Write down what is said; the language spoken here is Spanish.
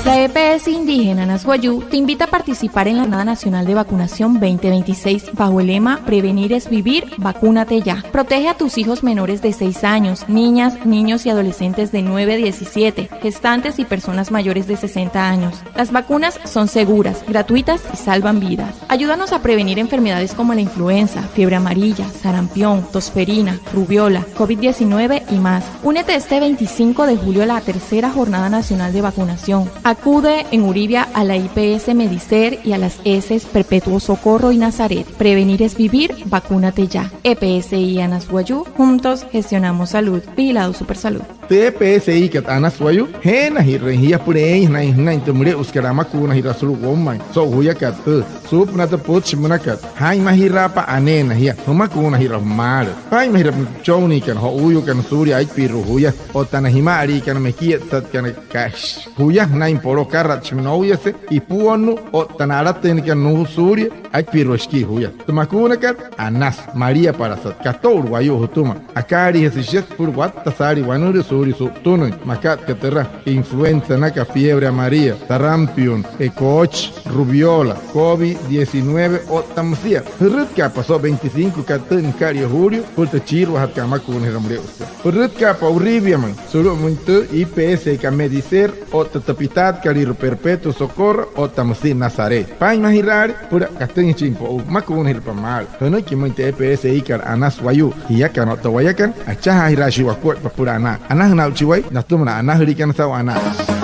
La EPS indígena Nasguayú te invita a participar en la Jornada Nacional de Vacunación 2026 bajo el lema Prevenir es vivir, vacúnate ya. Protege a tus hijos menores de 6 años, niñas, niños y adolescentes de 9 a 17, gestantes y personas mayores de 60 años. Las vacunas son seguras, gratuitas y salvan vidas. Ayúdanos a prevenir enfermedades como la influenza, fiebre amarilla, sarampión, tosferina, rubiola, COVID-19 y más. Únete este 25 de julio a la tercera Jornada Nacional de Vacunación. Acude en Uribia a la IPS Medicer y a las ES Perpetuo Socorro y Nazaret. Prevenir es vivir, vacúnate ya. EPSI Anasguayú, juntos gestionamos salud. Vigilado Supersalud. TPSI kat Anasguayú, hena hirrehia purei na intumure uskarama kuna hirasulu womai. So huya kat sup nata potchmuna kat. Hai mahirapa anena hia. Huma kuna hiramar. Hai mahirap choni kan ho uyu kan suri ai piru huya. Otana himari kan mekiet tat kan cash. Huya na imporo karat chmnoya se ipuonu otana ten kan no suri ai piru ski huya. Tumakuna kat Anas Maria Parasat kator wayo hutuma. Akari hesishet pur wat tasari wanuri suri su tunun makat katera influenza naka fiebre amarilla, sarampion, ecoch, rubiola, COVID-19 o tamsia. Rutka pasó 25 katun kario julio, pulta chirwa hat kamakun hiramre usted. Rutka pa uribia man, solo muntu IPS ka medicer o tatapitat karir perpetuo socorro o tamsi Nazaret. Pain mahirari pura katun chimpo makun hirpamal. Hono ki mente EPS ikar Anasguayú hiya kan tawayakan achaha hirashi wakot papura anak. Anak na uchiway, nastumna anak hirikan saw anak.